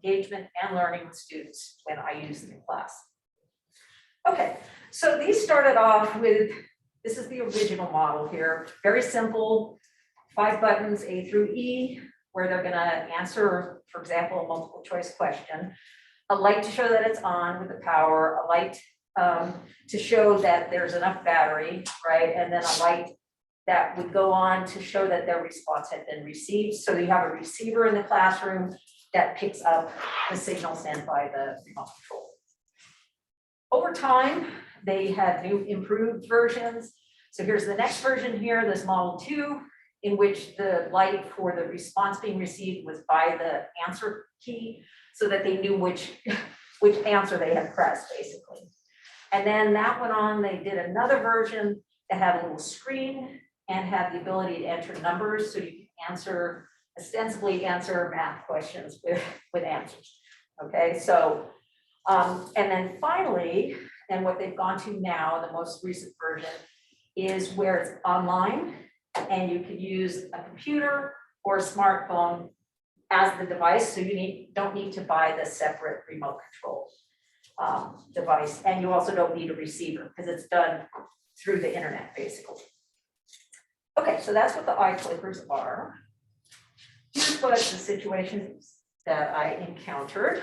engagement and learning with students when I use them in class. Okay, so these started off with, this is the original model here, very simple, 5 buttons, A through E, where they're gonna answer, for example, a multiple choice question, a light to show that it's on with the power, a light to show that there's enough battery, right? And then a light that would go on to show that their response had been received. So you have a receiver in the classroom that picks up the signal sent by the remote control. Over time, they had new improved versions. So here's the next version here, this model 2, in which the light for the response being received was by the answer key, so that they knew which answer they had pressed, basically. And then that went on, they did another version that had a little screen and had the ability to enter numbers, so you can answer, ostensibly answer math questions with answers. Okay, so, and then finally, and what they've gone to now, the most recent version, is where it's online and you can use a computer or a smartphone as the device, so you don't need to buy the separate remote control device, and you also don't need a receiver because it's done through the internet, basically. Okay, so that's what the eye clickers are. Here's what the situations that I encountered.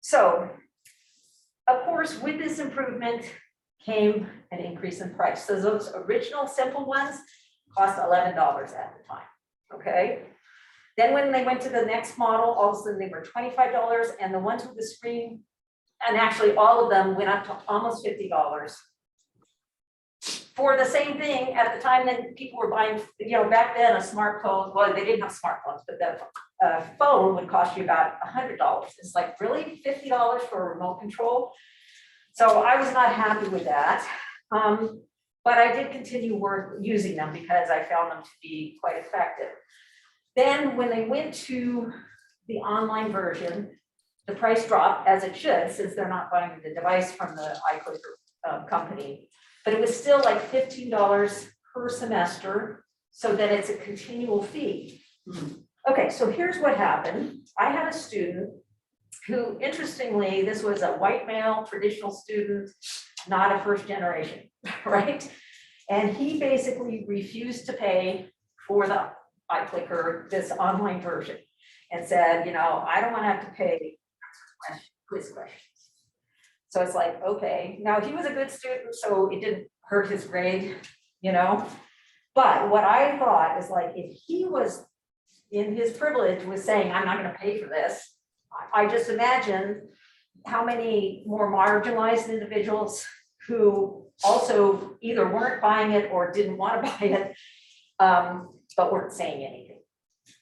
So, of course, with this improvement came an increase in price. So those original simple ones cost $11 at the time, okay? Then when they went to the next model, all of a sudden they were $25, and the ones with the screen, and actually all of them went up to almost $50 for the same thing at the time that people were buying, you know, back then a smartphone, well, they didn't have smartphones, but the phone would cost you about $100. It's like, really, $50 for a remote control? So I was not happy with that. But I did continue using them because I found them to be quite effective. Then when they went to the online version, the price dropped, as it should, since they're not buying the device from the iClicker company. But it was still like $15 per semester, so that it's a continual fee. Okay, so here's what happened. I had a student who, interestingly, this was a white male, traditional student, not a first generation, right? And he basically refused to pay for the iClicker, this online version, and said, you know, I don't want to have to pay quiz questions. So it's like, okay, now he was a good student, so it didn't hurt his grade, you know? But what I thought is, like, if he was in his privilege was saying, I'm not going to pay for this, I just imagined how many more marginalized individuals who also either weren't buying it or didn't want to buy it, but weren't saying anything.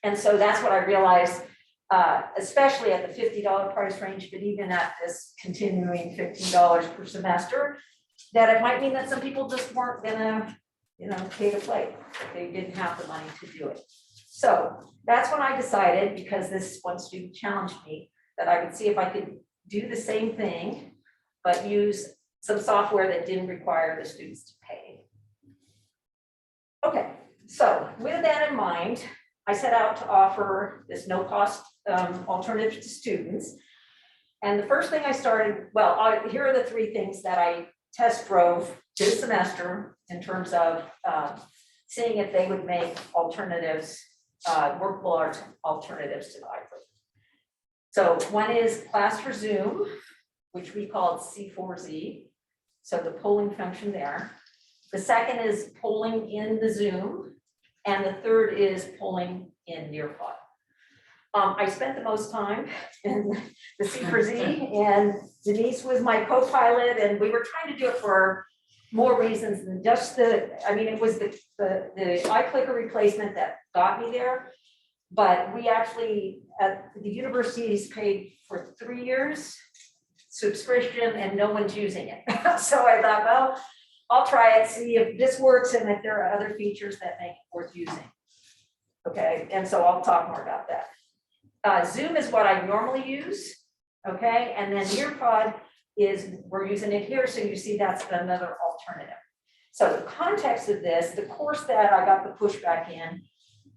And so that's what I realized, especially at the $50 price range, but even at this continuing $15 per semester, that it might mean that some people just weren't gonna, you know, pay to play. They didn't have the money to do it. So that's when I decided, because this one student challenged me, that I would see if I could do the same thing, but use some software that didn't require the students to pay. Okay, so with that in mind, I set out to offer this no-cost alternative to students. And the first thing I started, well, here are the 3 things that I test drove this semester in terms of seeing if they would make alternatives, workable alternatives to the iClicker. So one is Class for Zoom, which we called C4Z. So the polling function there. The second is polling in the Zoom. And the third is polling in Nearpod. I spent the most time in the C4Z, and Denise was my co-pilot, and we were trying to do it for more reasons than just I mean, it was the iClicker replacement that got me there, but we actually, at the universities, paid for 3 years subscription and no one's using it. So I thought, well, I'll try it, see if this works and if there are other features that make it worth using. Okay, and so I'll talk more about that. Zoom is what I normally use, okay, and then Nearpod is, we're using it here, so you see that's another alternative. So the context of this, the course that I got the pushback in,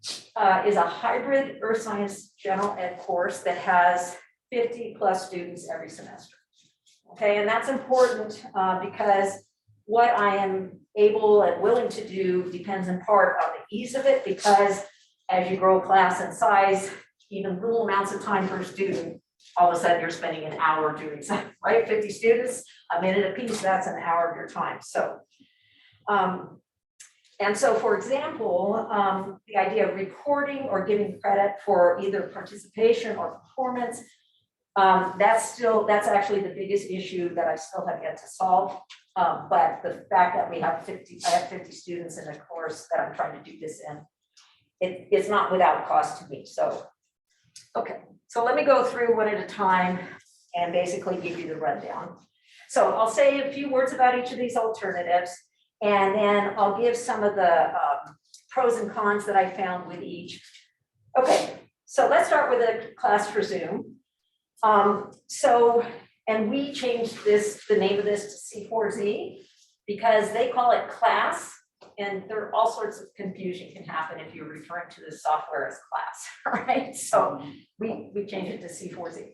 is a hybrid earth science general ed course that has 50 plus students every semester. Okay, and that's important because what I am able and willing to do depends in part on the ease of it, because as you grow class in size, even little amounts of time per student, all of a sudden you're spending an hour doing something, right? 50 students, a minute a piece, that's an hour of your time. So, and so for example, the idea of recording or giving credit for either participation or performance, that's actually the biggest issue that I still have yet to solve. But the fact that I have 50 students in a course that I'm trying to do this in, it's not without cost to me. So, okay, so let me go through one at a time and basically give you the rundown. So I'll say a few words about each of these alternatives, and then I'll give some of the pros and cons that I found with each. Okay, so let's start with a class for Zoom. And we changed the name of this to C4Z because they call it class, and there are all sorts of confusion can happen if you're referring to the software as class, right? So we changed it to C4Z.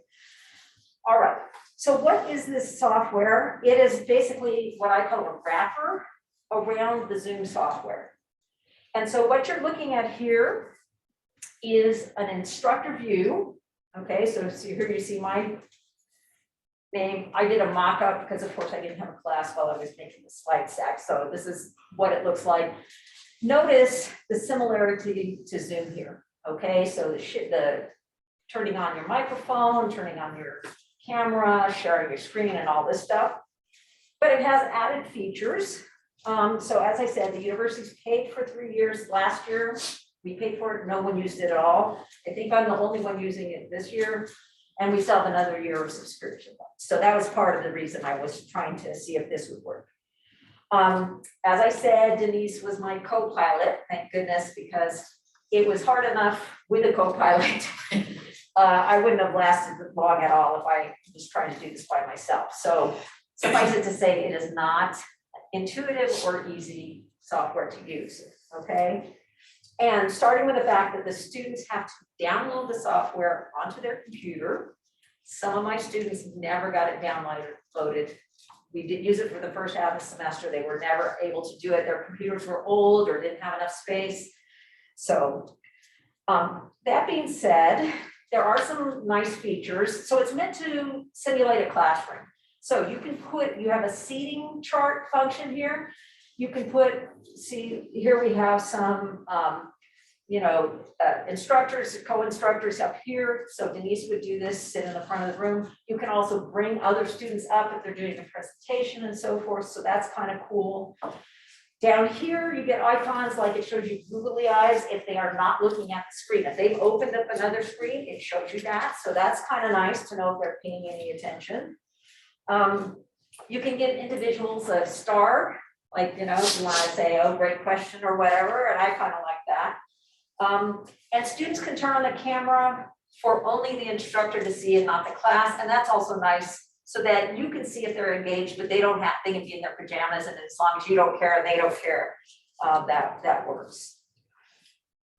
All right, so what is this software? It is basically what I call a wrapper around the Zoom software. And so what you're looking at here is an instructor view. Okay, so here you see my name. I did a mock-up because of course I didn't have a class while I was making the slide stack. So this is what it looks like. Notice the similarity to Zoom here. Okay, so the turning on your microphone, turning on your camera, sharing your screen and all this stuff. But it has added features. So as I said, the university's paid for 3 years. Last year, we paid for it. No one used it at all. I think I'm the only one using it this year. And we still have another year of subscription. So that was part of the reason I was trying to see if this would work. As I said, Denise was my co-pilot, thank goodness, because it was hard enough with a co-pilot. I wouldn't have lasted long at all if I was trying to do this by myself. So suffice it to say, it is not intuitive or easy software to use, okay? And starting with the fact that the students have to download the software onto their computer. Some of my students never got it downloaded. We did use it for the first half of the semester. They were never able to do it. Their computers were old or didn't have enough space. So that being said, there are some nice features. So it's meant to simulate a classroom. So you have a seating chart function here. You can see here we have some, instructors, co-instructors up here. So Denise would do this, sit in the front of the room. You can also bring other students up if they're doing a presentation and so forth. So that's kind of cool. Down here, you get icons like it shows you googly eyes if they are not looking at the screen. If they've opened up another screen, it shows you that. So that's kind of nice to know if they're paying any attention. You can give individuals a star, like, if you want to say, oh, great question or whatever, and I kind of like that. And students can turn on the camera for only the instructor to see and not the class, and that's also nice so that you can see if they're engaged, but they can be in their pajamas, and as long as you don't care and they don't care, that works.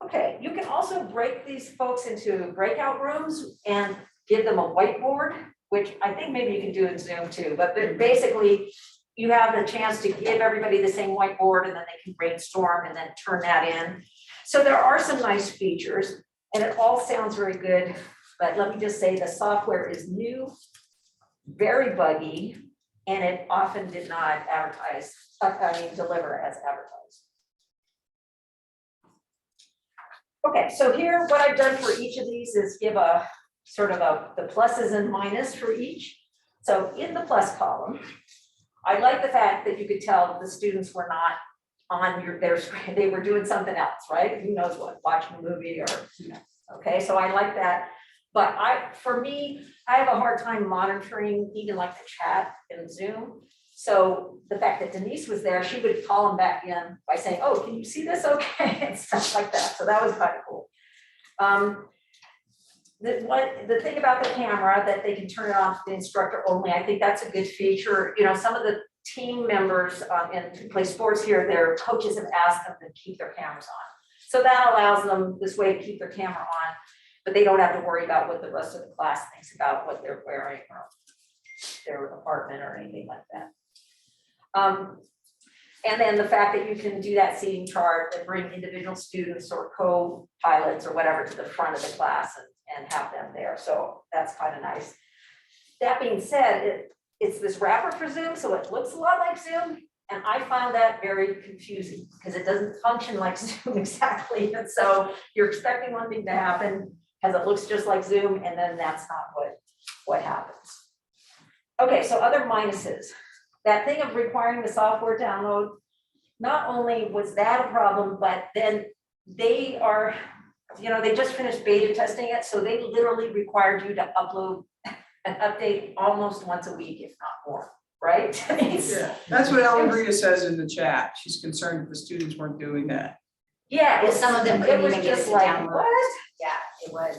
Okay, you can also break these folks into breakout rooms and give them a whiteboard, which I think maybe you can do in Zoom too, but basically you have the chance to give everybody the same whiteboard and then they can brainstorm and then turn that in. So there are some nice features and it all sounds very good, but let me just say the software is new, very buggy, and it often did not deliver as advertised. Okay, so here what I've done for each of these is give a sort of the pluses and minus for each. So in the plus column, I like the fact that you could tell that the students were not on their screen, they were doing something else, right? Who knows what, watching a movie or, okay, so I like that. But for me, I have a hard time monitoring even like the chat in Zoom. So the fact that Denise was there, she would call them back in by saying, oh, can you see this okay? And stuff like that. So that was kind of cool. The thing about the camera that they can turn it on to the instructor only, I think that's a good feature. Some of the team members who play sports here, their coaches have asked them to keep their cameras on. So that allows them this way to keep their camera on, but they don't have to worry about what the rest of the class thinks about what they're wearing or their apartment or anything like that. And then the fact that you can do that seating chart and bring individual students or co-pilots or whatever to the front of the class and have them there. So that's kind of nice. That being said, it's this wrapper for Zoom, so it looks a lot like Zoom. And I found that very confusing because it doesn't function like Zoom exactly. And so you're expecting one thing to happen because it looks just like Zoom, and then that's not what happens. Okay, so other minuses. That thing of requiring the software download, not only was that a problem, but then they are, they just finished beta testing it, so they literally required you to upload and update almost once a week, if not more, right? Yeah, that's what Brenes says in the chat. She's concerned that the students weren't doing that. Yeah, Well, some of them it couldn't was even get it just to like, download. what? Yeah,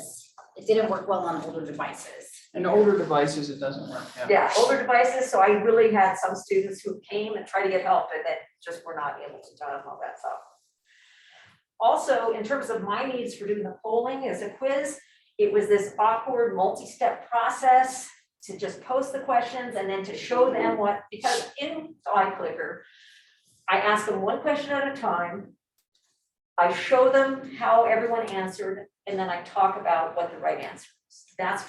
it didn't work well on older devices. And older devices, it doesn't work. Yeah, older devices, so I really had some students who came and tried to get help and then just were not able to download that software. Also, in terms of my needs for doing the polling as a quiz, it was this awkward multi-step process to just post the questions and then to show them because in iClicker, I ask them one question at a time. I show them how everyone answered, and then I talk about what the right answer is. That's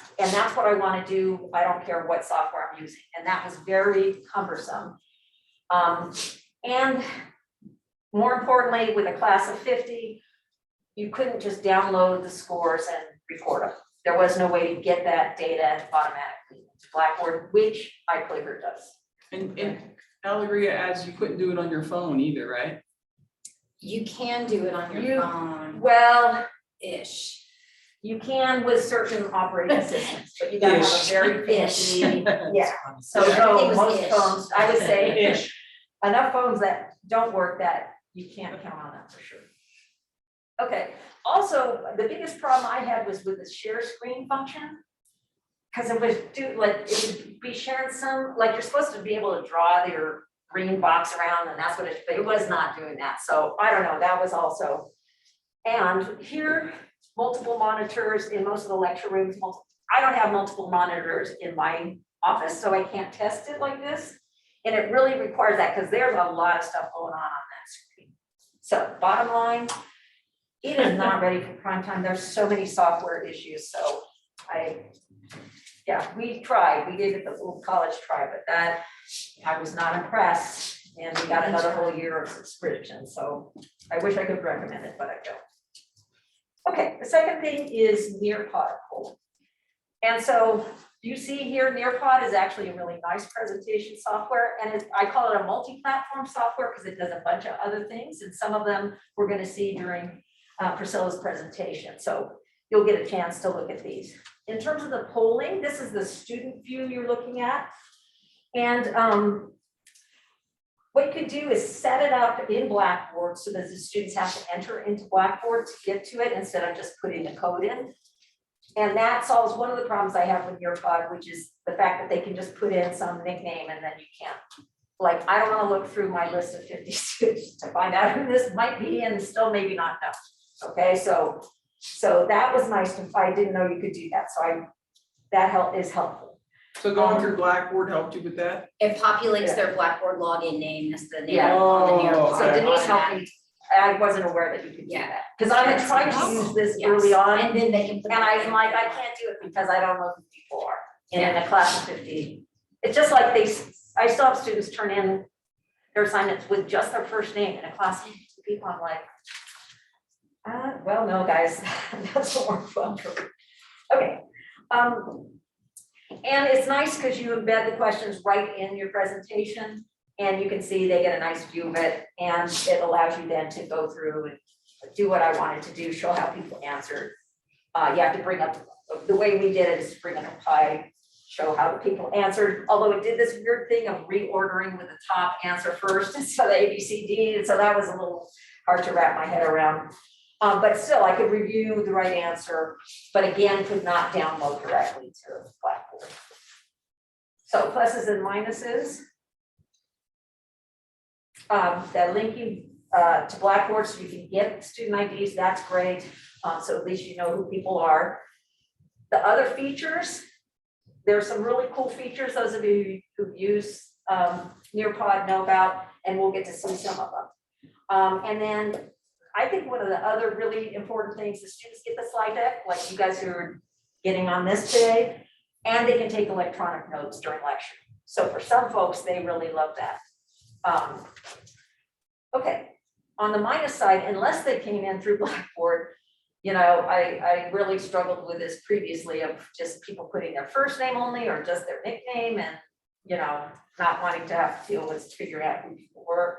what I want to do. I don't care what software I'm using. And that was very cumbersome. And more importantly, with a class of 50, you couldn't just download the scores and record them. There was no way to get that data automatically into Blackboard, which iClicker does. And Alegria adds you couldn't do it on your phone either, right? You can do it on your phone. Well-ish. You can with certain operating systems, but you gotta have a very fancy, yeah. So no, most phones, I would say, enough phones that don't work that you can't count on that for sure. Okay, also, the biggest problem I had was with the share screen function. Because it would be sharing like you're supposed to be able to draw your green box around, and that's what but it was not doing that. So I don't know, that was also, and here, multiple monitors in most of the lecture rooms. I don't have multiple monitors in my office, so I can't test it like this. And it really requires that because there's a lot of stuff going on that screen. So bottom line, it is not ready for prime time. There's so many software issues. So we tried. We gave it the little college try, but that I was not impressed. And we got another whole year of subscription. So I wish I could recommend it, but I don't. Okay, the second thing is Nearpod. And so you see here, Nearpod is actually a really nice presentation software. And I call it a multi-platform software because it does a bunch of other things. And some of them we're going to see during Priscilla's presentation. So you'll get a chance to look at these. In terms of the polling, this is the student view you're looking at. And what you can do is set it up in Blackboard so that the students have to enter into Blackboard to get to it instead of just putting the code in. And that solves one of the problems I have with Nearpod, which is the fact that they can just put in some nickname and then you can't. Like, I don't want to look through my list of 50 students to find out who this might be and still maybe not know. Okay, so that was nice. I didn't know you could do that. So that is helpful. So going through Blackboard helped you with that? It populates their Blackboard login name as the name Yeah. on the Nearpod. So Denise helped me. I wasn't aware that you could do that. Because I had tried to use this early on. And then they can. And I'm like, I can't do it because I don't know who people are. And in a class of 50, it's just like I still have students turn in their assignments with just their first name in a class of 50 people. I'm like, well, no, guys, that's what works well for me. Okay. And it's nice because you embed the questions right in your presentation and you can see they get a nice view of it and it allows you then to go through and do what I wanted to do, show how people answered. You have to bring up, the way we did it is bring up a pie, show how the people answered, although it did this weird thing of reordering with the top answer first instead of the A, B, C, D, and so that was a little hard to wrap my head around. But still, I could review the right answer, but again, could not download directly to Blackboard. So pluses and minuses. The linking to Blackboard so you can get student IDs, that's great. So at least you know who people are. The other features, there are some really cool features, those of you who use Nearpod know about, and we'll get to see some of them. And then I think one of the other really important things, the students get the slide deck, like you guys who are getting on this today, and they can take electronic notes during lecture. So for some folks, they really love that. Okay, on the minus side, unless they came in through Blackboard, you know, I really struggled with this previously of just people putting their first name only or just their nickname and, you know, not wanting to have to deal with figuring out who people were.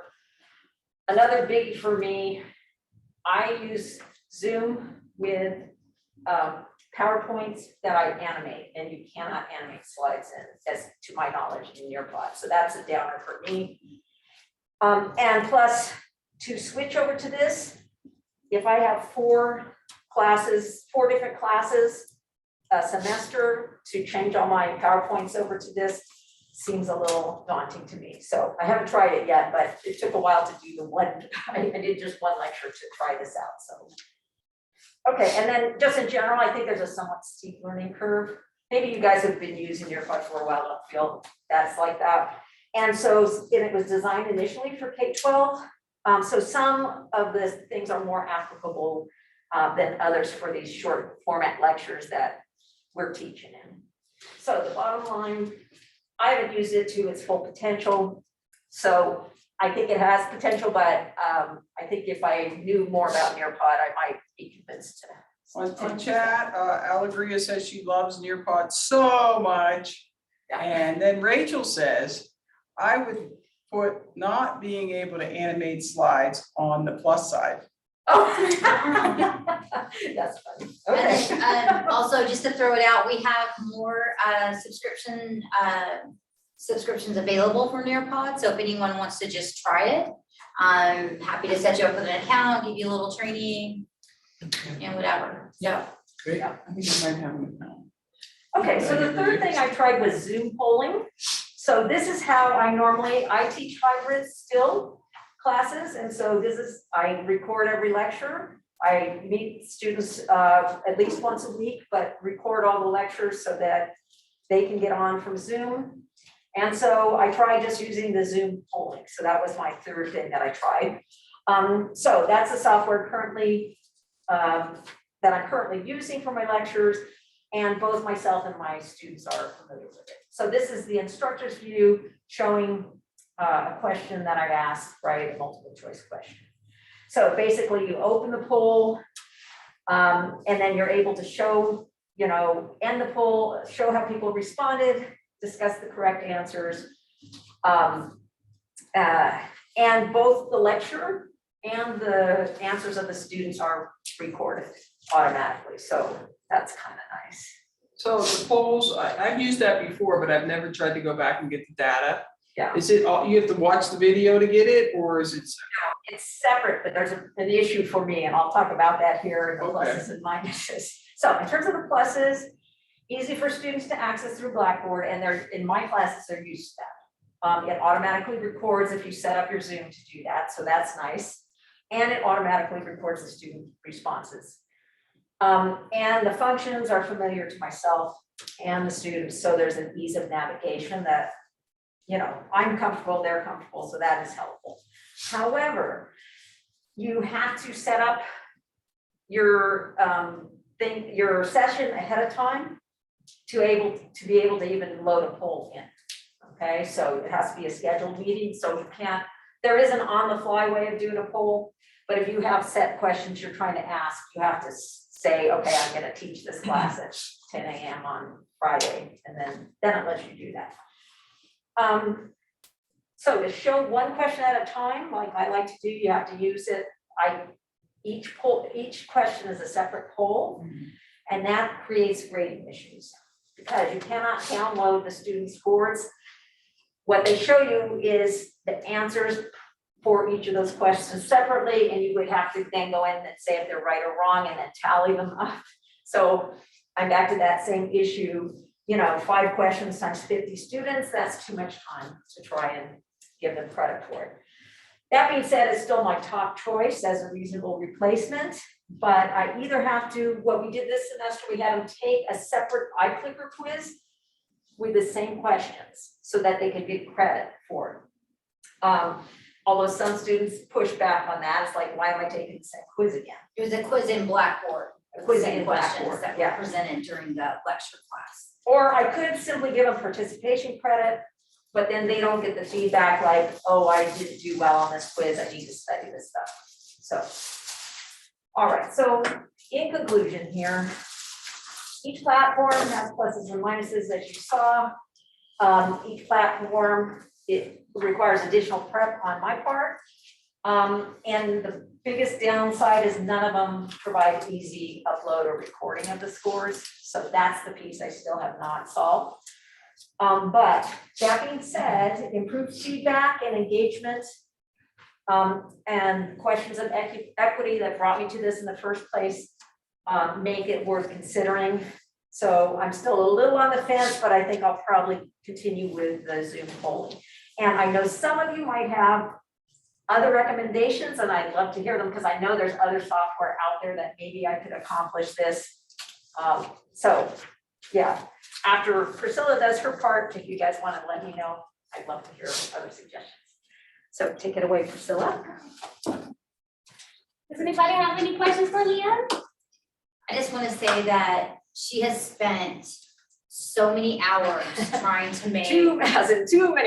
Another biggie for me, I use Zoom with PowerPoints that I animate, and you cannot animate slides in, as to my knowledge, in Nearpod. So that's a downer for me. And plus, to switch over to this, if I have four different classes a semester, to change all my PowerPoints over to this seems a little daunting to me. So I haven't tried it yet, but it took a while to do the one. I did just one lecture to try this out. So, okay, and then just in general, I think there's a somewhat steep learning curve. Maybe you guys have been using Nearpod for a while, don't feel that's like that. And so it was designed initially for K-12. So some of the things are more applicable than others for these short format lectures that we're teaching in. So the bottom line, I haven't used it to its full potential. So I think it has potential, but I think if I knew more about Nearpod, I might be convinced to. On chat, Allegria says she loves Nearpod so much. Yeah. And then Rachel says, I would put not being able to animate slides on the plus side. Oh, that's funny. Okay. And then, also, just to throw it out, we have more subscriptions available for Nearpod. So if anyone wants to just try it, I'm happy to set you up with an account, give you a little training and whatever. So. Great. I think I might have an account. Okay, so the third thing I tried was Zoom polling. So this is how I teach hybrid still classes. And so I record every lecture. I meet students at least once a week, but record all the lectures so that they can get on from Zoom. And so I tried just using the Zoom polling. So that was my third thing that I tried. So that's the software that I'm currently using for my lectures. And both myself and my students are familiar with it. So this is the instructor's view showing a question that I've asked, right, a multiple choice question. So basically you open the poll and then you're able to show, end the poll, show how people responded, discuss the correct answers. And both the lecture and the answers of the students are recorded automatically. So that's kind of nice. So the polls, I've used that before, but I've never tried to go back and get the data. Yeah. Is it, you have to watch the video to get it, or is it? No, it's separate, but there's an issue for me, and I'll talk about that here in the Okay. pluses and minuses. So in terms of the pluses, easy for students to access through Blackboard, and they're, in my classes, they're used to that. It automatically records if you set up your Zoom to do that, so that's nice. And it automatically records the student responses. And the functions are familiar to myself and the students, so there's an ease of navigation that, I'm comfortable, they're comfortable, so that is helpful. However, you have to set up your your session ahead of time to be able to even load a poll in. Okay, so it has to be a scheduled meeting, so you can't, there is an on-the-fly way of doing a poll, but if you have set questions you're trying to ask, you have to say, okay, I'm gonna teach this class at 10 a.m. on Friday, and then it lets you do that. So to show one question at a time, like I like to do, you have to use it. Each question is a separate poll, and that creates grading issues because you cannot download the student scores. What they show you is the answers for each of those questions separately, and you would have to then go in and say if they're right or wrong and then tally them up. So I'm back to that same issue, 5 questions times 50 students, that's too much time to try and give them credit for it. That being said, it's still my top choice as a reasonable replacement, but I either have to, what we did this semester, we had them take a separate iClicker quiz with the same questions so that they could get credit for it. Although some students push back on that, it's like, why am I taking the same quiz again? It was a quiz in Blackboard. A quiz Same in questions Blackboard, that were yeah. presented during the lecture class. Or I could simply give them participation credit, but then they don't get the feedback like, oh, I didn't do well on this quiz, I need to study this stuff. So, all right, so in conclusion here, each platform has pluses and minuses as you saw. Each platform, it requires additional prep on my part. And the biggest downside is none of them provide easy upload or recording of the scores. So that's the piece I still have not solved. But that being said, improved feedback and engagement and questions of equity that brought me to this in the first place make it worth considering. So I'm still a little on the fence, but I think I'll probably continue with the Zoom polling. And I know some of you might have other recommendations, and I'd love to hear them because I know there's other software out there that maybe I could accomplish this. So yeah, after Priscilla does her part, if you guys want to let me know, I'd love to hear other suggestions. So take it away, Priscilla. Does anybody have any questions for Leanne? I just want to say that she has spent so many hours trying to make, Too many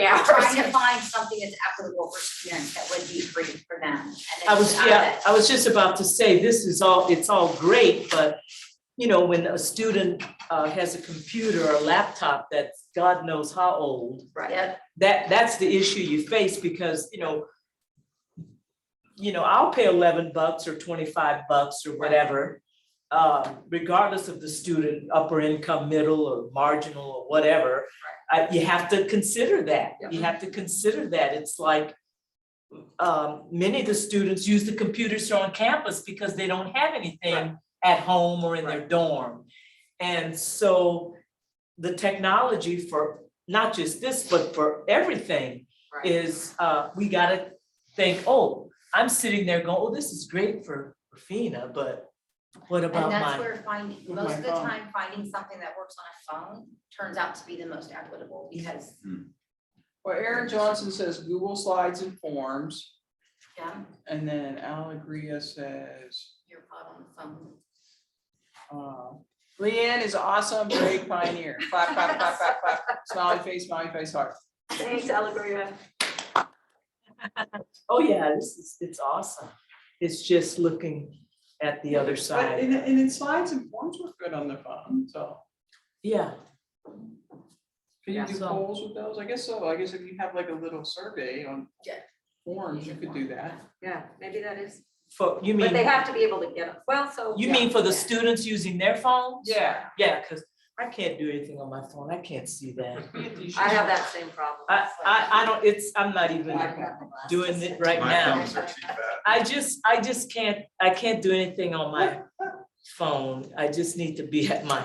hours. trying to find something that's equitable for students that would be free for them. And I it's was, out of yeah, it. I was just about to say, this is all, it's all great, but you know, when a student has a computer or a laptop that's God knows how old, Right. Yep. that's the issue you face because, you know, I'll pay $11 or $25 or whatever, regardless of the student, upper income, middle or marginal or whatever. You have to consider that. Yep. You have to consider that. It's like many of the students use the computers on campus because they don't have anything Right. at home or in their Right. dorm. And so the technology for not just this, but for everything Right. is, we gotta think, oh, I'm sitting there going, oh, this is great for Fina, but what about And that's mine? where finding, With most my of the phone. time, finding something that works on a phone turns out to be the most equitable because, Well, Aaron Johnson says Google Slides and Forms, yeah, and then Alegria says, you're caught on the phone. Leanne is awesome, great pioneer. Clap, clap, clap, clap, clap. Smiley face, heart. Thanks, Alegria. Oh, yeah, it's awesome. It's just looking at the other But side. and in Slides and Forms work good on the phone, so. Yeah, Can you Yeah, do so- polls with those? I guess so. I guess if you have like a little survey on Yeah. Forms, you could do that. Yeah, maybe that is, you but they mean, have to be able to get them. Well, so. you yeah. mean for the students using their phones? Yeah. Yeah, because I can't do anything on my phone. I can't see that. I have that same problem. I don't, I'm not even doing it right My now. thumbs are too bad. I just can't do anything on my phone. I just need to be at my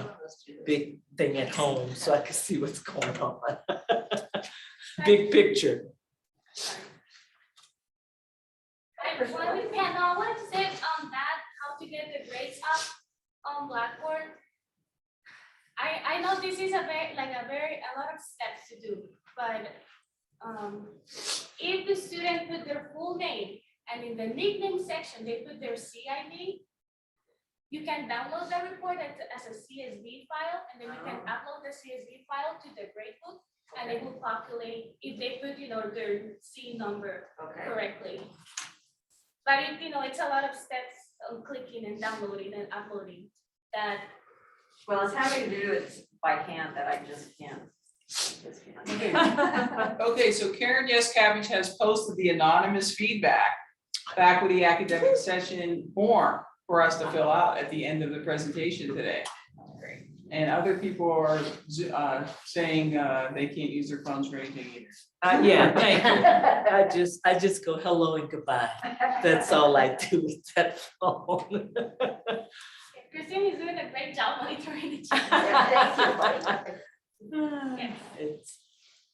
big thing at home so I can see what's going on. Big picture. I wanted to say on that, how to get the grades up on Blackboard. I know this is a lot of steps to do, but if the student put their full name and in the nickname section, they put their CID, you can download the report as a CSV file, and then you can upload the CSV file to the gradebook, and it will populate if they put, their C number Okay. correctly. But it's a lot of steps on clicking and downloading and uploading that. Well, it's having to do it by hand that I just can't. Okay, so Karen Yes Cabbage has posted the anonymous feedback faculty academic session form for us to fill out at the end of the presentation today. Great. And other people are saying they can't use their phones for anything either. Yeah, thank you. I just go hello and goodbye. That's all I do with that phone. Christine is doing a great job monitoring the chat. Yeah, thank you. It's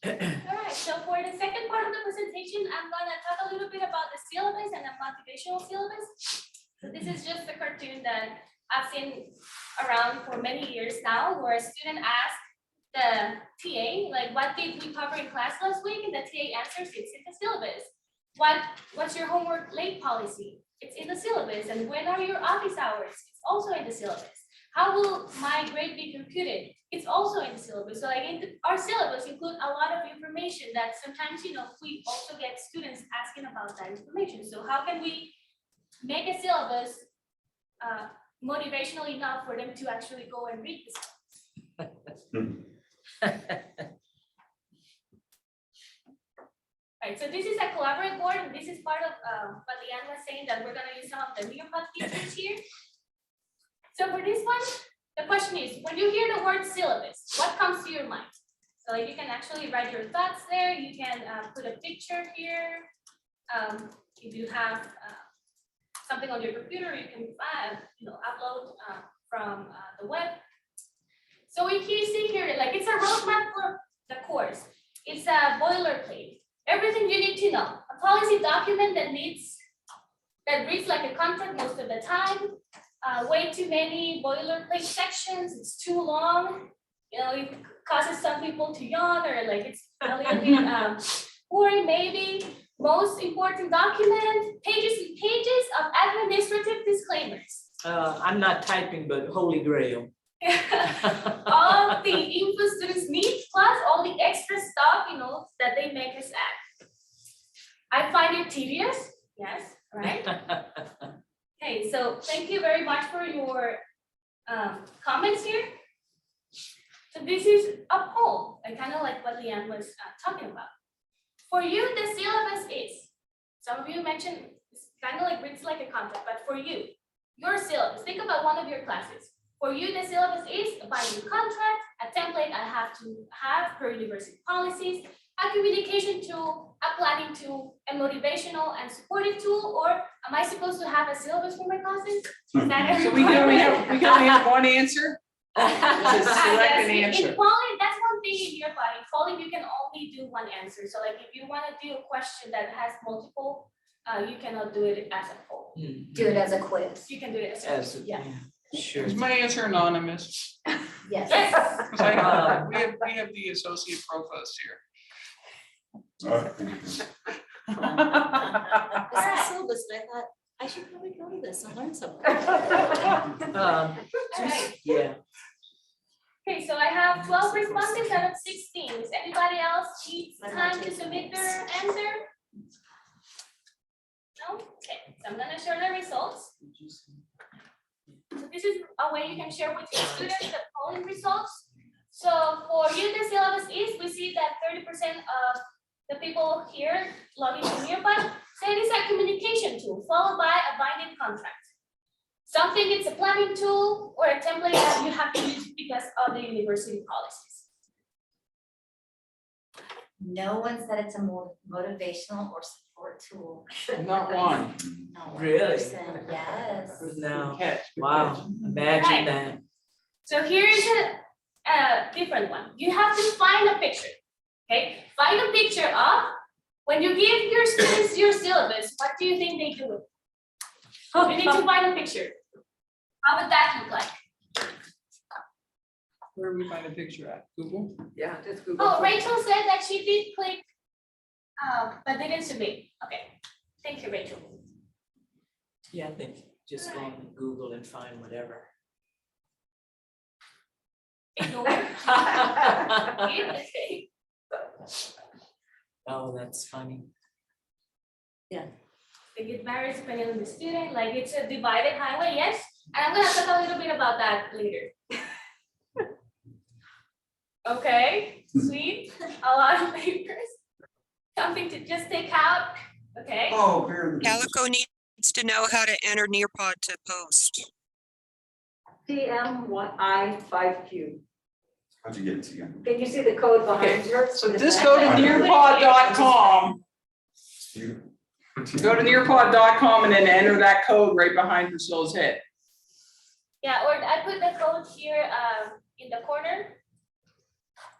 All right, Alright, so for the second part of the presentation, I'm gonna talk a little bit about the syllabus and the motivational syllabus. So this is just a cartoon that I've seen around for many years now, where a student asks the TA, like, what did we cover in class last week? And the TA answers, it's in the syllabus. What's your homework late policy? It's in the syllabus. And when are your office hours? It's also in the syllabus. How will my grade be computed? It's also in the syllabus. So like our syllabus include a lot of information that sometimes, we also get students asking about that information. So how can we make a syllabus motivational enough for them to actually go and read the syllabus? Right, so this is a collaborative board, and this is part of what Leanne was saying, that we're gonna use some of the Nearpod features here. So for this one, the question is, when you hear the word syllabus, what comes to your mind? So like you can actually write your thoughts there, you can put a picture here. If you have something on your computer, you can upload from the web. So if you see here, like it's a roadmap for the course. It's a boilerplate. Everything you need to know. A policy document that reads like a contract most of the time. Way too many boilerplate sections. It's too long. It causes some people to yawn, or like it's a little bit boring maybe. Most important document, pages and pages of administrative disclaimers. I'm not typing, but holy grail. All the info students need, plus all the extra stuff, that they make us add. I find it tedious, yes, right? Okay, so thank you very much for your comments here. So this is a poll, kind of like what Leanne was talking about. For you, the syllabus is, some of you mentioned, it's kind of like reads like a contract, but for you, your syllabus, think about one of your classes. For you, the syllabus is a binding contract, a template I have to have per university policies, a communication tool, a planning tool, a motivational and supportive tool, or am I supposed to have a syllabus for my classes? Is that So we can only have one answer? Just select an yes, answer. in quality, that's one thing in Nearpod. In quality, you can only do one answer. So like if you want to do a question that has multiple, you cannot do it as a whole. Do it as a quiz. You can do it as a As, yeah. Sure. Is my answer anonymous? Yes. Yes. 'Cause we have the associate provost here. This is syllabus, and I thought, I should probably go to this and learn something. Alright. Yeah. Okay, so I have 12 respondents out of 16. Does anybody else need time to submit their answer? No? Okay, so I'm gonna share the results. So this is a way you can share with your students the polling results. So for you, the syllabus is, we see that 30% of the people here logging to Nearpod say it is a communication tool followed by a binding contract. Some think it's a planning tool or a template that you have to use because of the university policies. No one said it's a motivational or support tool. Not one. No Really? person, yes. No. Good catch, good Wow, catch. imagine Right. that. So here is a different one. You have to find a picture. Okay, find a picture of when you give your students your syllabus. What do you think they do with it? You need to find a picture. How would that look like? Where do we find a picture at? Google? Yeah, just Google. Oh, Rachel said that she did click, but didn't submit. Okay, thank you, Rachel. Yeah, I think just go on Google and find whatever. Ignore. Okay. Oh, that's funny. Like it varies depending on the student, like it's a divided highway, yes. And I'm gonna talk a little bit about that later. Okay, sweet, a lot of papers. Something to just take out, okay? Oh, very. Calico needs to know how to enter Nearpod to post. CM1I5Q. How'd you get it together? Can you see the code behind her? So just go to nearpod.com. Go to nearpod.com and then enter that code right behind Priscilla's head. Yeah, or I put the code here in the corner.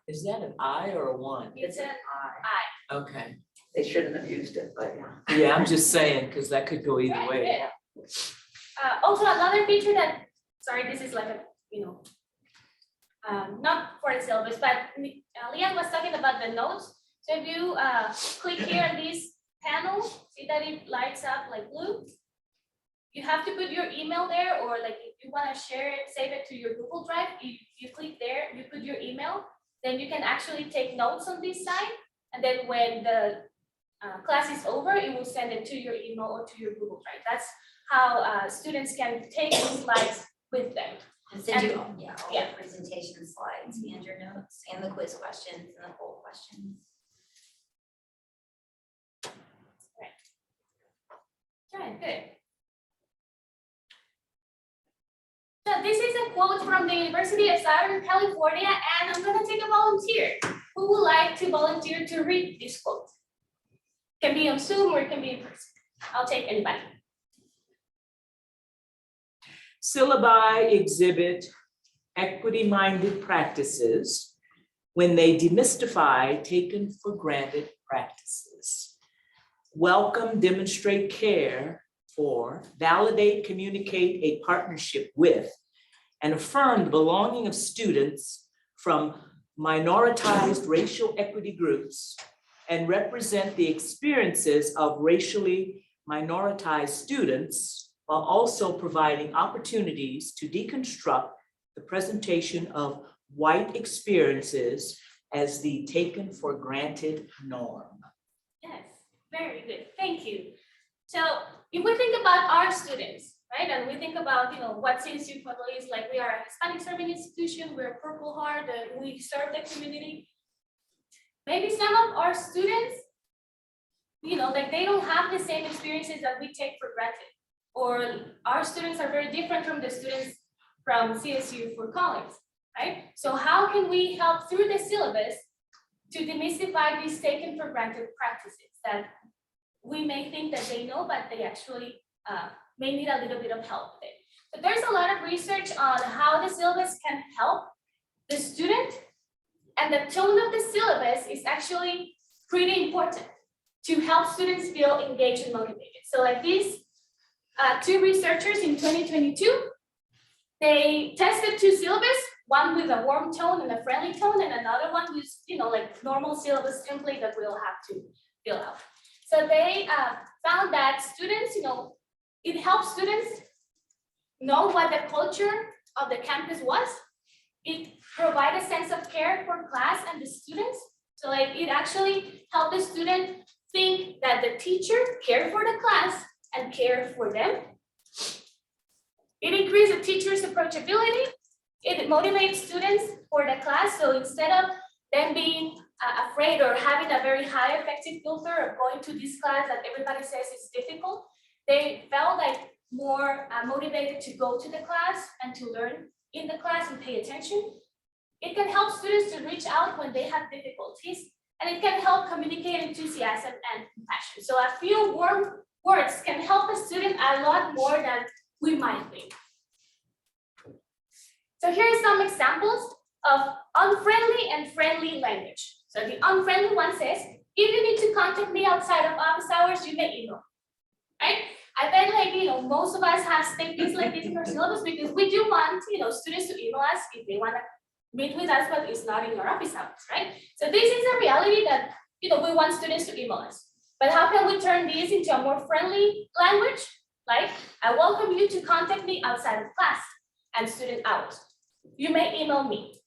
Is that an I or a one? It's an I. Okay. They shouldn't have used it, but yeah. Yeah, I'm just saying, because that could go either Right, way. yeah. Also another feature that, sorry, this is like a, not for the syllabus, but Leanne was talking about the notes. So if you click here on this panel, see that it lights up like blue? You have to put your email there, or like if you want to share it, save it to your Google Drive, you click there, you put your email, then you can actually take notes on this side. And then when the class is over, it will send it to your email or to your Google Drive. That's how students can take these slides with them. And send you, all yeah. the presentation slides and your notes and the quiz questions and the poll questions. Right, good. So this is a quote from the University of Southern California, and I'm gonna take a volunteer. Who would like to volunteer to read this quote? Can be on Zoom or it can be in person. I'll take anybody. Syllabi exhibit equity-minded practices when they demystify taken for granted practices. Welcome, demonstrate care for, validate, communicate a partnership with, and affirm the belonging of students from minoritized racial equity groups and represent the experiences of racially minoritized students while also providing opportunities to deconstruct the presentation of white experiences as the taken for granted norm. Yes, very good, thank you. So if we think about our students, right, and we think about, what CSU Pueblo is, like we are a Hispanic serving institution, we're a Purple Heart, and we serve the community. Maybe some of our students, like they don't have the same experiences that we take for granted. Or our students are very different from the students from CSU Fort Collins, right? So how can we help through the syllabus to demystify these taken for granted practices that we may think that they know, but they actually may need a little bit of help with it. So there's a lot of research on how the syllabus can help the student, and the tone of the syllabus is actually pretty important to help students feel engaged and motivated. So like these two researchers in 2022, they tested two syllabus, one with a warm tone and a friendly tone, and another one with, like normal syllabus template that we'll have to fill out. So they found that students, it helps students know what the culture of the campus was. It provides a sense of care for class and the students. So like it actually helped the student think that the teacher cared for the class and cared for them. It increased the teacher's approachability. It motivates students for the class. So instead of them being afraid or having a very high effective filter of going to this class that everybody says is difficult, they felt like more motivated to go to the class and to learn in the class and pay attention. It can help students to reach out when they have difficulties, and it can help communicate enthusiasm and compassion. So a few warm words can help a student a lot more than we might think. So here are some examples of unfriendly and friendly language. So the unfriendly one says, if you need to contact me outside of office hours, you may email, right? I bet like, most of us have things like this in our syllabus because we do want, students to email us if they want to meet with us, but it's not in our office hours, right? So this is a reality that, we want students to email us. But how can we turn this into a more friendly language? Like, I welcome you to contact me outside of class and student hours. You may email me.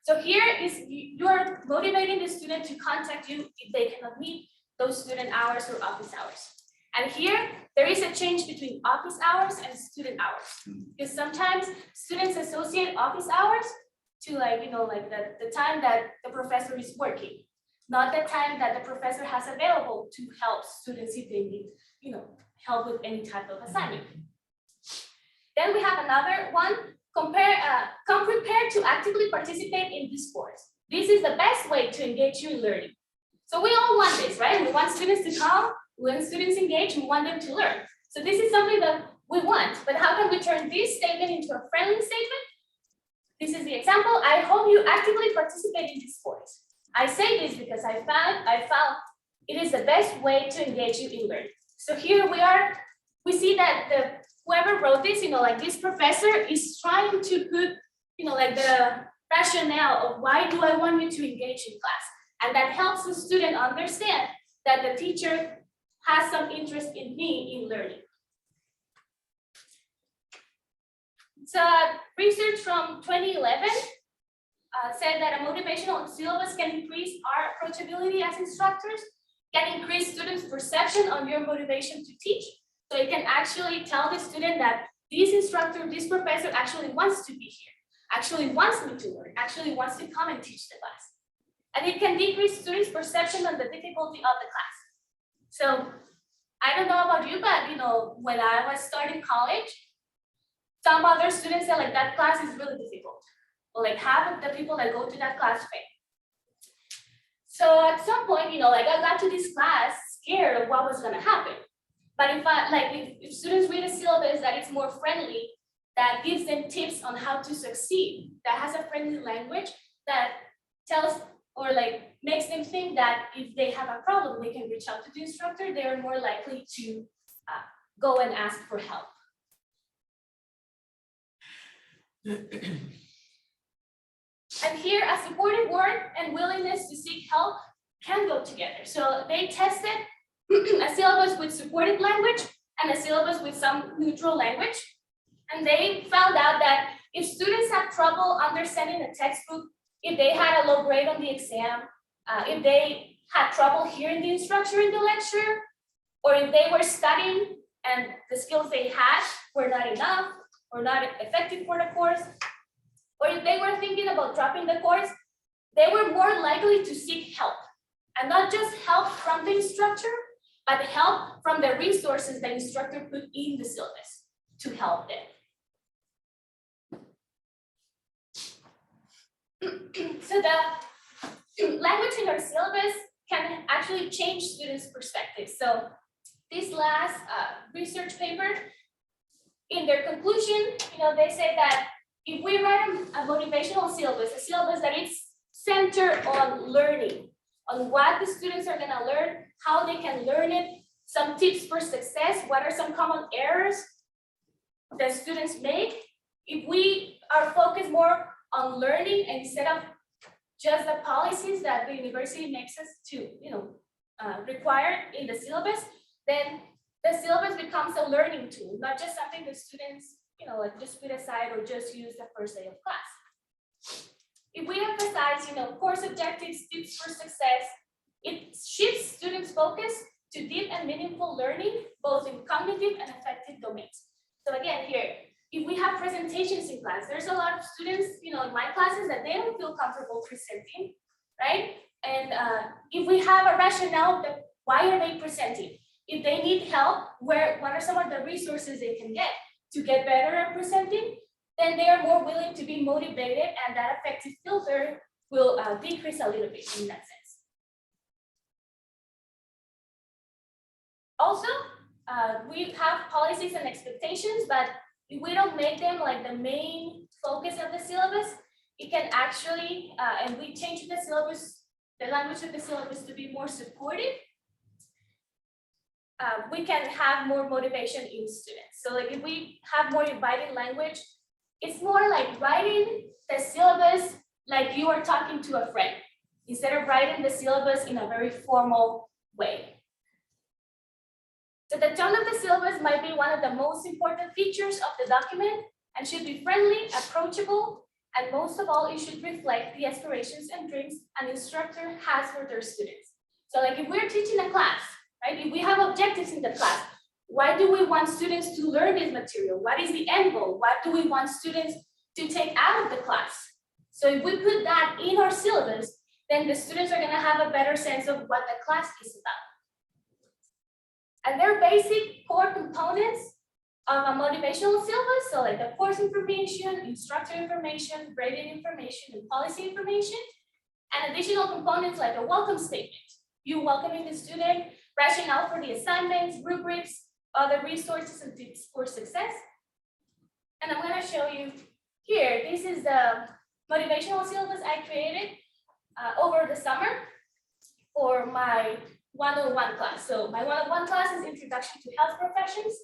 So here is, you are motivating the student to contact you if they cannot meet those student hours or office hours. And here, there is a change between office hours and student hours. Because sometimes students associate office hours to like, the time that the professor is working, not the time that the professor has available to help students if they need, help with any type of assignment. Then we have another one, come prepared to actively participate in this course. This is the best way to engage you in learning. So we all want this, right? We want students to come, we want students engaged, we want them to learn. So this is something that we want, but how can we turn this statement into a friendly statement? this is the example. I hope you actively participate in this course. I say this because I found it is the best way to engage you in learning. So here we see that whoever wrote this, like this professor is trying to put, like the rationale of why do I want you to engage in class. And that helps the student understand that the teacher has some interest in me in learning. So research from 2011 said that a motivational syllabus can increase our approachability as instructors, can increase students' perception on your motivation to teach. So it can actually tell the student that this instructor, this professor actually wants to be here, actually wants me to learn, actually wants to come and teach the class. And it can decrease students' perception on the difficulty of the class. So I don't know about you, but when I was starting college, some other students said like that class is really difficult. Or like half of the people that go to that class fail. So at some point, like I got to this class scared of what was gonna happen. But if students read a syllabus that is more friendly, that gives them tips on how to succeed, that has a friendly language, that tells or like makes them think that if they have a problem, they can reach out to the instructor, they are more likely to go and ask for help. And here, a supportive word and willingness to seek help can go together. So they tested a syllabus with supportive language and a syllabus with some neutral language. And they found out that if students have trouble understanding the textbook, if they had a low grade on the exam, if they had trouble hearing the instructor in the lecture, or if they were studying and the skills they had were not enough or not effective for the course, or if they were thinking about dropping the course, they were more likely to seek help. And not just help from the instructor, but help from the resources the instructor put in the syllabus to help them. So the language in our syllabus can actually change students' perspective. So this last research paper, in their conclusion, they say that if we write a motivational syllabus, a syllabus that is centered on learning, on what the students are gonna learn, how they can learn it, some tips for success, what are some common errors that students make. If we are focused more on learning instead of just the policies that the university makes us to, require in the syllabus, then the syllabus becomes a learning tool, not just something that students, like just put aside or just use the first day of class. If we emphasize, course objectives, tips for success, it shifts students' focus to deep and meaningful learning, both in cognitive and affective domains. So again, here, if we have presentations in class, there's a lot of students, in my classes that they don't feel comfortable presenting, right? And if we have a rationale, why are they presenting? If they need help, what are some of the resources they can get to get better at presenting? Then they are more willing to be motivated, and that affective filter will decrease a little bit in that sense. Also, we have policies and expectations, but if we don't make them like the main focus of the syllabus, it can actually, and we change the syllabus, the language of the syllabus to be more supportive, we can have more motivation in students. So like if we have more inviting language, it's more like writing the syllabus like you are talking to a friend, instead of writing the syllabus in a very formal way. So the tone of the syllabus might be one of the most important features of the document and should be friendly, approachable, and most of all, it should reflect the aspirations and dreams an instructor has for their students. So like if we're teaching a class, right? If we have objectives in the class, why do we want students to learn this material? What is the end goal? What do we want students to take out of the class? So if we put that in our syllabus, then the students are gonna have a better sense of what the class is about. And there are basic core components of a motivational syllabus. So like the course information, instructor information, grading information, and policy information, and additional components like a welcome statement. You welcoming the student, rationale for the assignments, rubrics, other resources and tips for success. And I'm going to show you here, this is the motivational syllabus I created over the summer for my 101 class. So my 101 class is Introduction to Health Professions.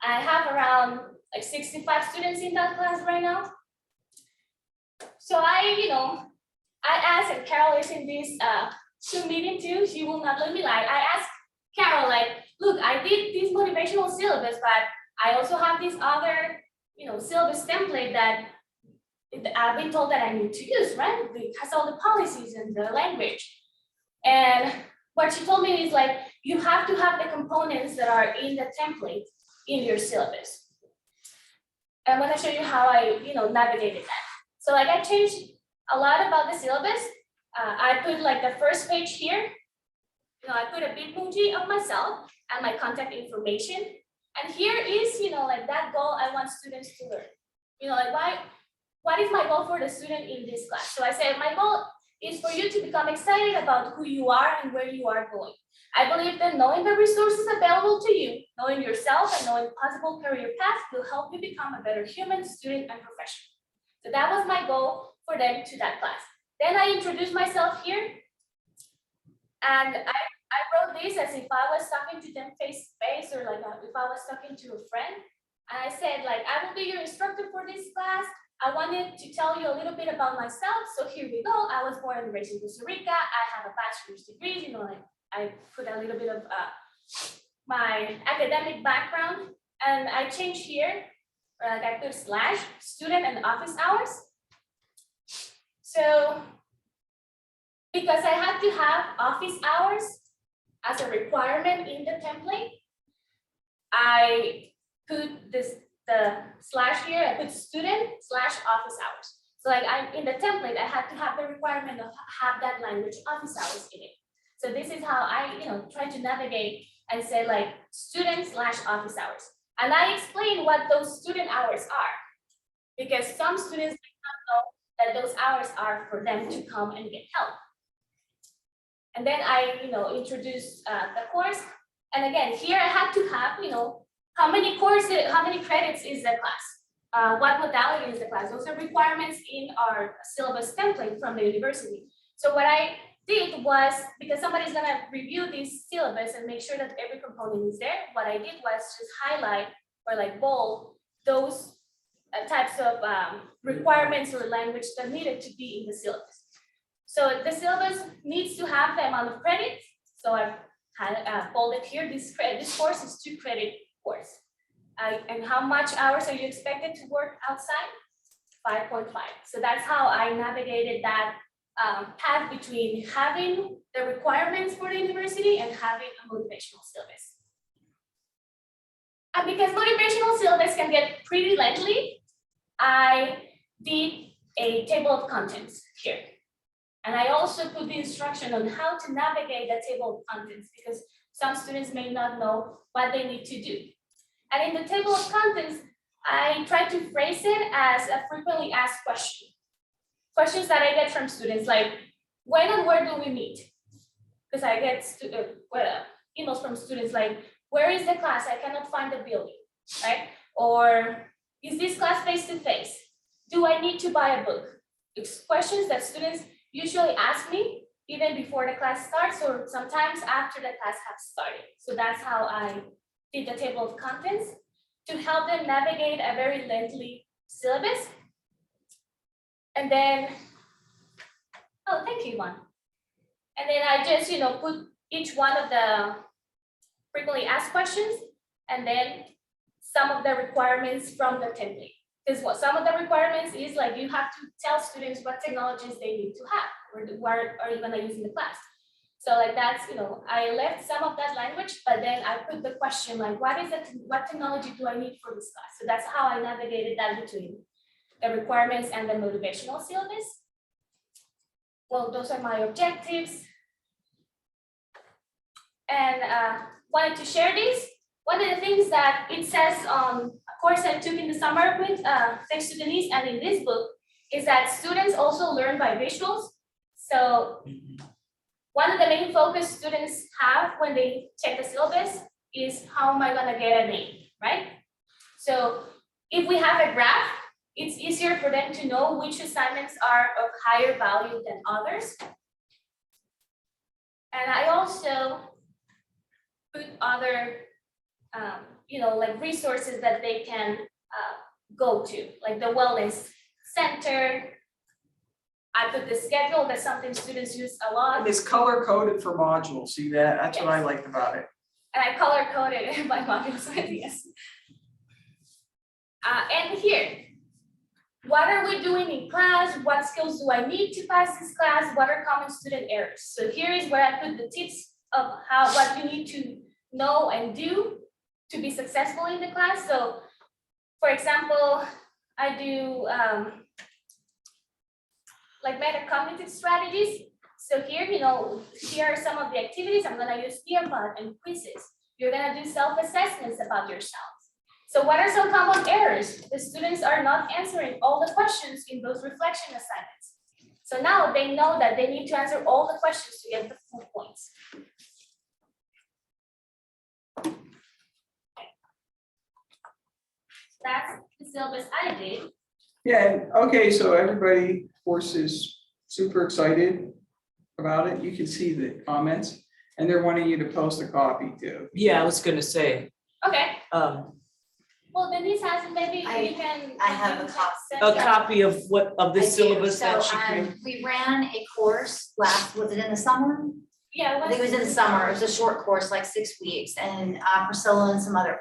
I have around like 65 students in that class right now. So I asked, and Carol is in this Zoom meeting too, she will not let me lie. I asked Carol, like, look, I did this motivational syllabus, but I also have this other, syllabus template that I've been told that I need to use, right? It has all the policies and the language. And what she told me is like, you have to have the components that are in the template in your syllabus. And I'm gonna show you how I, navigated that. So like I changed a lot about the syllabus. I put like the first page here. I put a Bitmoji of myself and my contact information. And here is, like that goal I want students to learn. Like what is my goal for the student in this class? So I said, my goal is for you to become excited about who you are and where you are going. I believe that knowing the resources available to you, knowing yourself and knowing possible career paths will help you become a better human, student, and professional. So that was my goal for them to that class. Then I introduced myself here, and I wrote this as if I was talking to them face to face, or like if I was talking to a friend. And I said, like, I will be your instructor for this class. I wanted to tell you a little bit about myself. So here we go. I was born and raised in Costa Rica. I have a bachelor's degree. I put a little bit of my academic background, and I changed here. I put slash student and office hours. So because I had to have office hours as a requirement in the template, I put the slash here. I put student slash office hours. So like in the template, I had to have the requirement of have that language office hours in it. So this is how I try to navigate and say like student slash office hours. And I explain what those student hours are, because some students may not know that those hours are for them to come and get help. And then I introduce the course. And again, here I had to have how many credits is the class? What modality is the class? Those are requirements in our syllabus template from the university. So what I did was, because somebody's gonna review this syllabus and make sure that every component is there, what I did was just highlight or like bold those types of requirements or language that needed to be in the syllabus. So the syllabus needs to have the amount of credits. So I've bolded here, this course is 2 credit course. And how much hours are you expected to work outside? 5.5. So that's how I navigated that path between having the requirements for the university and having a motivational syllabus. And because motivational syllabus can get pretty lengthy, I did a table of contents here. And I also put the instruction on how to navigate the table of contents, because some students may not know what they need to do. And in the table of contents, I try to phrase it as a frequently asked question. Questions that I get from students like, when and where do we meet? Because I get emails from students like, where is the class? I cannot find the building, right? Or is this class face-to-face? Do I need to buy a book? It's questions that students usually ask me even before the class starts, or sometimes after the class has started. So that's how I did the table of contents to help them navigate a very lengthy syllabus. And then, oh, thank you, Juan. And then I just, put each one of the frequently asked questions and then some of the requirements from the template. Because what some of the requirements is like, you have to tell students what technologies they need to have, or what are you gonna use in the class. So like that's, I left some of that language, but then I put the question like, what technology do I need for this class? So that's how I navigated that between the requirements and the motivational syllabus. Well, those are my objectives. And wanted to share this. One of the things that it says on a course I took in the summer with, thanks to Denise, and in this book, is that students also learn by visuals. So one of the main focus students have when they check the syllabus is, how am I gonna get a name, right? So if we have a graph, it's easier for them to know which assignments are of higher value than others. And I also put other, like resources that they can go to, like the wellness center. I put the schedule, that's something students use a lot. And it's color coded for modules, see that? That's what I liked about it. And I color coded by modules, yes. And here, what are we doing in class? What skills do I need to pass this class? What are common student errors? So here is where I put the tips of what you need to know and do to be successful in the class. So for example, I do like metacognitive strategies. So here, here are some of the activities. I'm gonna use Nearpod and quizzes. You're gonna do self-assessments about yourself. So what are some common errors? The students are not answering all the questions in those reflection assignments. So now they know that they need to answer all the questions to get the full points. That's the syllabus I did. Yeah, and okay, so everybody, of course, is super excited about it. You can see the comments, and they're wanting you to post a copy too. Yeah, I was gonna say, Okay, Well, Denise has it, maybe I- you can. I have a you can copy. send a that. copy of I do. this syllabus that she So, created. we ran a course was it in the summer? Yeah. I think it was in the summer, it was a short course, like 6 weeks, and Priscilla and some other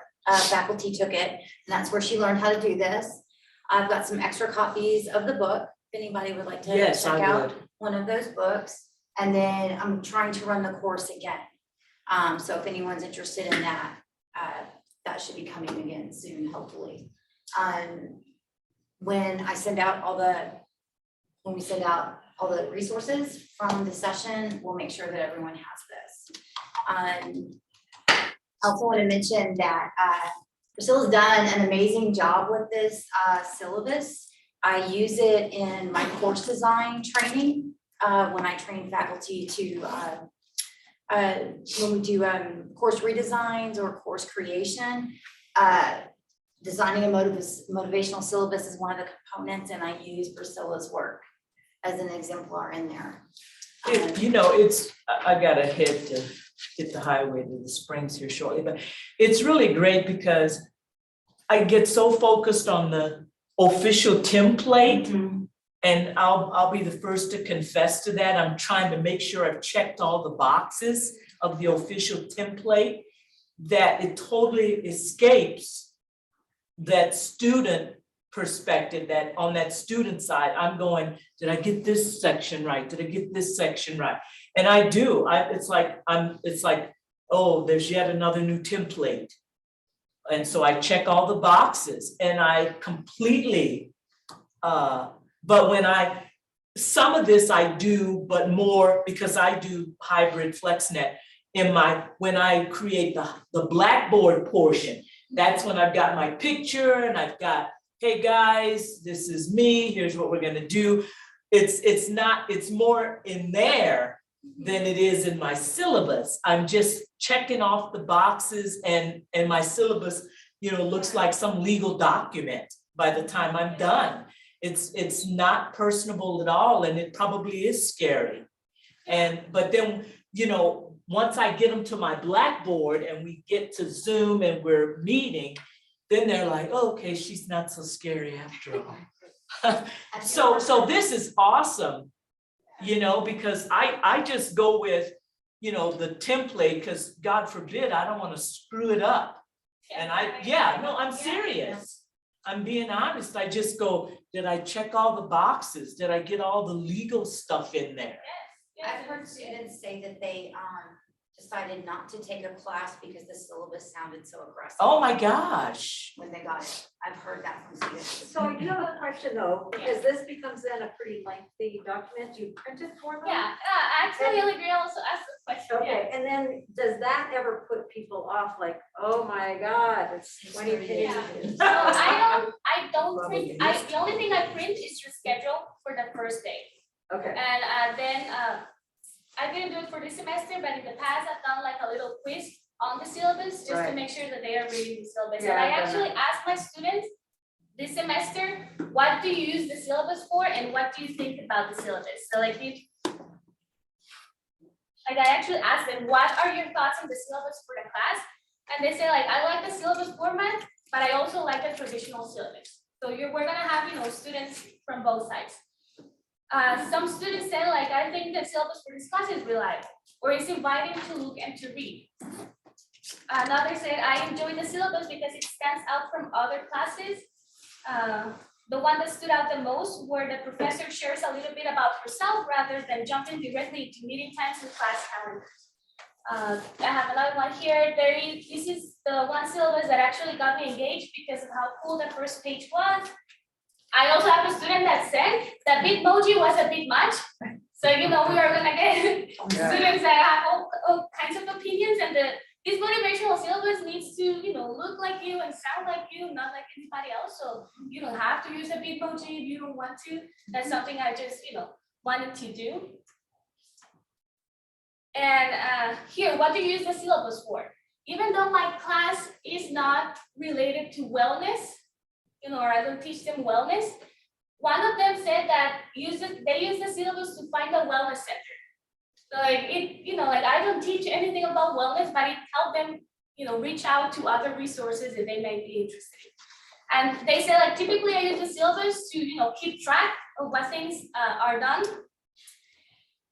faculty took it, and that's where she learned how to do this. I've got some extra copies of the book, if anybody would like to Yes, check I out would. one of those books. And then I'm trying to run the course again. So if anyone's interested in that, that should be coming again soon, hopefully. When we send out all the resources from the session, we'll make sure that everyone has this. I also want to mention that Priscilla's done an amazing job with this syllabus. I use it in my course design training when I train faculty to when we do course redesigns or course creation. Designing a motivational syllabus is one of the components, and I use Priscilla's work as an exemplar in there. I gotta hit the highway to the Springs here shortly, but it's really great because I get so focused on the official template, and I'll be the first to confess to that. I'm trying to make sure I've checked all the boxes of the official template, that it totally escapes that student perspective, that on that student side, I'm going, did I get this section right? Did I get this section right? And I do. It's like, oh, there's yet another new template. And so I check all the boxes, and I completely, but some of this I do, but more because I do hybrid FlexNet when I create the Blackboard portion. That's when I've got my picture and I've got, hey guys, this is me, here's what we're gonna do. It's more in there than it is in my syllabus. I'm just checking off the boxes, and my syllabus, looks like some legal document by the time I'm done. It's not personable at all, and it probably is scary. But then, once I get them to my Blackboard and we get to Zoom and we're meeting, then they're like, oh, okay, she's not so scary after all. So this is awesome, because I just go with, the template, because God forbid, I don't want to screw it up. And I'm serious. I'm being honest. I just go, did I check all the boxes? Did I get all the legal stuff in there? I've heard students say that they decided not to take a class because the syllabus sounded so aggressive. Oh my gosh. When they got it. I've heard that from students. So I do have a question though, because this becomes then a pretty lengthy document. You print it for them? Yeah, actually, Alegria also asked this question. Okay, and then does that ever put people off, like, oh my God, it's 20 pages? So I don't print, the only thing I print is your schedule for the first day. Okay, And then I didn't do it for this semester, but in the past, I've done like a little quiz on the syllabus just to Right. make sure that they are reading the syllabus. Yeah, And I I've done actually asked my students this semester, what do you use the syllabus for and what do you think about the syllabus? So like I actually asked them, what are your thoughts on the syllabus for the class? And they say like, I like the syllabus format, but I also like the traditional syllabus. So we're gonna have, students from both sides. Some students say like, I think the syllabus for this class is reliable, or it's inviting to look and to read. Another said, I enjoy the syllabus because it stands out from other classes. The one that stood out the most where the professor shares a little bit about herself rather than jumping directly into meeting times and class calendars. I have another one here. This is the one syllabus that actually got me engaged because of how cool the first page was. I also have a student that said that Bitmoji was a bit much. So, we are gonna get students that have all kinds of opinions, and this motivational syllabus needs to, look like you and sound like you, not like anybody else. So you don't have to use a Bitmoji if you don't want to. That's something I just, wanted to do. And here, what do you use the syllabus for? Even though my class is not related to wellness, or I don't teach them wellness, one of them said that they use the syllabus to find a wellness center. So I don't teach anything about wellness, but it helped them, reach out to other resources that they may be interested in. And they say like, typically I use the syllabus to, keep track of what things are done.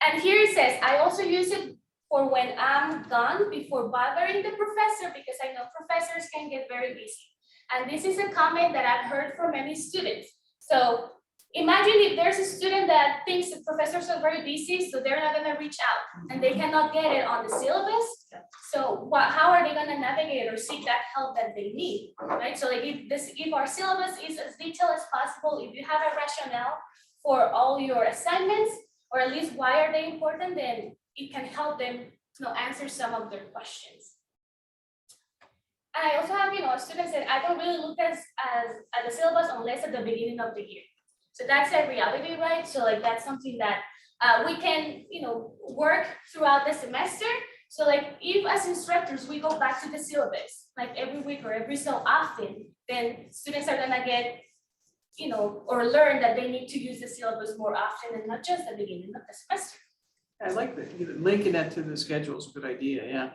And here it says, I also use it for when I'm gone before bothering the professor, because I know professors can get very busy. And this is a comment that I've heard from many students. So imagine if there's a student that thinks the professors are very busy, so they're not gonna reach out and they cannot get it on the syllabus. So how are they gonna navigate or seek that help that they need, right? So like if our syllabus is as detailed as possible, if you have a rationale for all your assignments, or at least why are they important, then it can help them, answer some of their questions. And I also have, a student said, I don't really look at the syllabus unless at the beginning of the year. So that's a reality, right? So like that's something that we can, work throughout the semester. So like if as instructors, we go back to the syllabus, like every week or every so often, then students are gonna get, or learn that they need to use the syllabus more often and not just the beginning of the semester. I like that, linking that to the schedule is a good idea, yeah.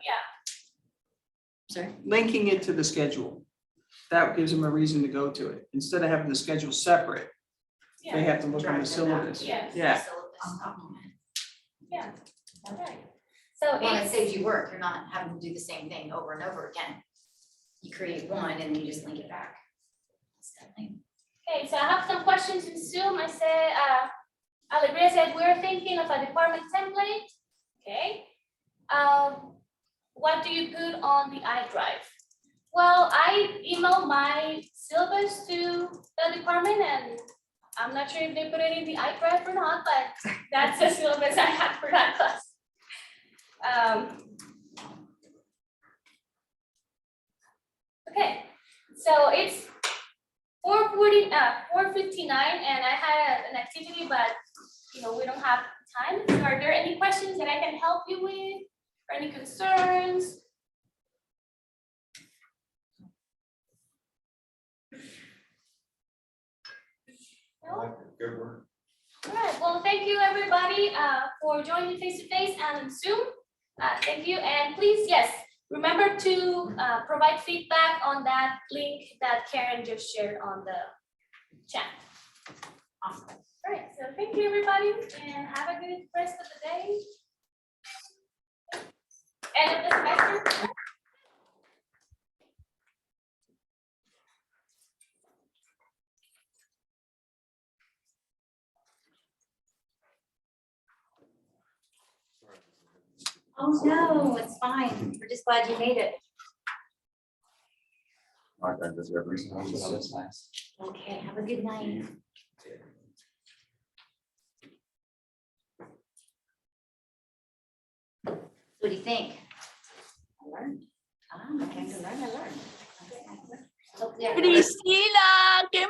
Yeah. Linking it to the schedule. That gives them a reason to go to it. Instead of having the schedule separate, they have to look on the syllabus. Yes. Yeah. Syllabus document. Yeah, right. So Well, it saves you work. You're not having to do the same thing over and over again. You create one and then you just link it back. Okay, so I have some questions in Zoom. I said, Alegria said, we're thinking of a department template. Okay. What do you put on the iDrive? Well, I emailed my syllabus to the department, and I'm not sure if they put it in the iDrive or not, but that's the syllabus I have for that class. Okay, so it's 4:59, and I had an activity, but we don't have time. So are there any questions that I can help you with, or any concerns? No? Good work. All right, well, thank you everybody for joining face-to-face and on Zoom. Thank you, and please, yes, remember to provide feedback on that link that Karen just shared on the chat. Awesome. All right, so thank you everybody, and have a good rest of the day. End of the semester. Oh, no, it's fine. We're just glad you made it. Okay, that's every that's nice. Okay, have a good night. What do you think? I learned. Okay, I learned. Hopefully I- Priscila, qué